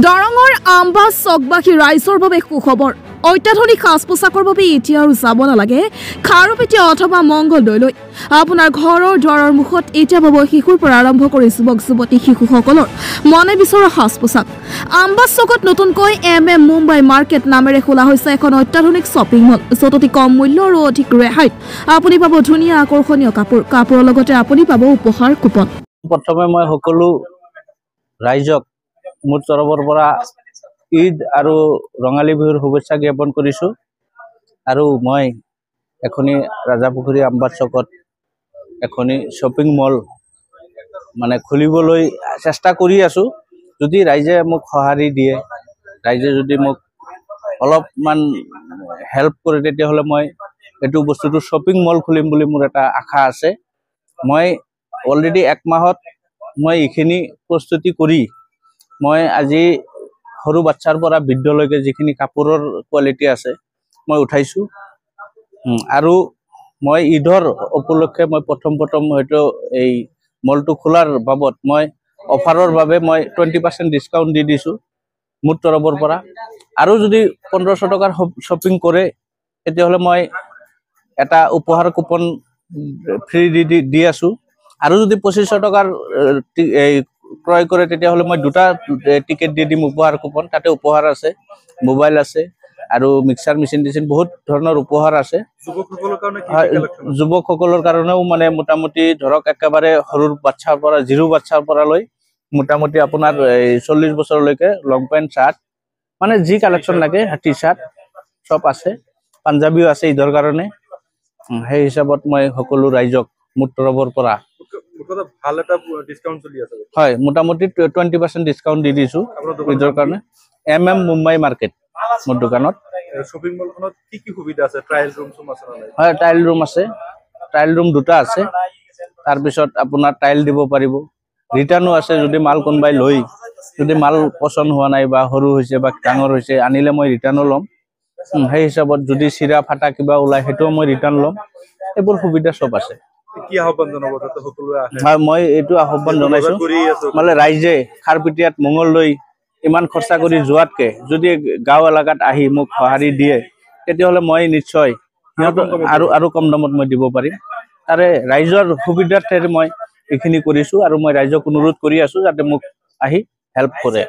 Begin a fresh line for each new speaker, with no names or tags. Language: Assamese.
দৰঙৰ আমবাস চকবাসী ৰাইজৰ বাবে সুখবৰ অত্যাধুনিক সাজ পোছাকৰ বাবে এতিয়া আৰু যাব নালাগে খাৰুপেটীয়া অথবা মংগলদৈলৈ আপোনাৰ ঘৰৰ দুৱাৰৰ মুখত এতিয়া পাব শিশুৰ পৰা আৰম্ভ কৰি যুৱক যুৱতী শিশুসকলৰ মনে বিচৰা সাজ পোছাক আমবাস চকত নতুনকৈ মুম্বাই মাৰ্কেট নামেৰে খোলা হৈছে এখন অত্যাধুনিক শ্বপিং মল য'ত অতি কম মূল্য আৰু অধিক ৰেহাইত আপুনি পাব ধুনীয়া আকৰ্ষণীয় কাপোৰৰ লগতে আপুনি পাব উপহাৰ কুপন।
প্ৰথমে মই সকলো ৰাইজক মোৰ তৰফৰ পৰা ঈদ আৰু ৰঙালী বিহুৰ শুভেচ্ছা জ্ঞাপন কৰিছোঁ আৰু মই এখনি ৰাজাপুখুৰী আমবাস চকত এখনি শ্বপিং মল মানে খুলিবলৈ চেষ্টা কৰি আছোঁ। যদি ৰাইজে মোক সঁহাৰি দিয়ে, ৰাইজে যদি মোক অলপমান হেল্প কৰে তেতিয়াহ'লে মই এইটো বস্তুটো শ্বপিং মল খুলিম বুলি মোৰ এটা আশা আছে। মই অলৰেডি এক মাহত মই এইখিনি প্ৰস্তুতি কৰি মই আজি সৰু বাচ্চাৰ পৰা বৃদ্ধলৈকে যিখিনি কাপোৰৰ কোৱালিটি আছে মই উঠাইছোঁ আৰু মই ঈদৰ উপলক্ষে মই প্ৰথম হয়তো এই মলটো খোলাৰ বাবদ মই অফাৰৰ বাবে মই 20% ডিছকাউণ্ট দি দিছোঁ মোৰ তৰফৰ পৰা। আৰু যদি 1500 টকাৰ শ্বপিং কৰে তেতিয়াহ'লে মই এটা উপহাৰ কুপন ফ্ৰী দি আছোঁ আৰু যদি 2500 টকাৰ ক্ৰয় কৰে তেতিয়াহ'লে মই দুটা টিকেট দি দিম উপহাৰ কুপন। তাতে উপহাৰ আছে, মোবাইল আছে আৰু মিক্সাৰ মেচিন বহুত ধৰণৰ উপহাৰ আছে। যুৱকসকলৰ কাৰণেও মানে মোটামুটি ধৰক একেবাৰে সৰু বাচ্চাৰ পৰা 0 বাচ্চাৰ পৰা লৈ মোটামুটি আপোনাৰ 40 বছৰলৈকে লং পেণ্ট চাৰ্ট মানে যি কালেকশ্যন লাগে টি চাৰ্ট চব আছে, পাঞ্জাবীও আছে ঈদৰ কাৰণে। সেই হিচাপত মই সকলো ৰাইজক মোৰ তৰফৰ পৰা ভাল এটা ডিসকাউন্ট চলি আছে হয় মোটামুটি 20% ডিসকাউন্ট দি দিছো ঈদৰ কাৰণে। মুম্বাই মাৰ্কেট মোৰ দোকানত। শ্বপিং মলখনত কি কি সুবিধা আছে? ট্ৰায়াল ৰুম আছে না? হয় ট্ৰায়াল ৰুম আছে, ট্ৰায়াল ৰুম দুটা আছে। তাৰ পিছত আপোনাৰ ট্ৰায়াল দিব পাৰিব, ৰিটাৰ্ণো আছে। যদি মাল কোনবাই লৈ যদি মাল পছন্দ হোৱা নাই বা সৰু হৈছে বা ডাঙৰ হৈছে আনিলে মই ৰিটাৰ্ণো ল'ম। সেই হিচাপত যদি চিৰা ফাটা কিবা ওলাই সেইটোও মই ৰিটাৰ্ণ ল'ম। এইবোৰ সুবিধা চব আছে। কি আহ্বান জনাব যাতে সকলোৱে আহে? হয় মই এইটো আহ্বান জনাইছো মানে ৰাইজে খাৰপিটিয়াত মংগলদৈ ইমান খৰচা কৰি যোৱাতকে যদি গাঁও এলেকাত আহি মোক সঁহাৰি দিয়ে তেতিয়াহ'লে মই নিশ্চয় সিহঁতক আৰু কম দামত মই দিব পাৰিম। তাৰে ৰাইজৰ সুবিধাৰ্থে মই এইখিনি কৰিছোঁ আৰু মই ৰাইজক অনুৰোধ কৰি আছোঁ যাতে মোক আহি হেল্প কৰে।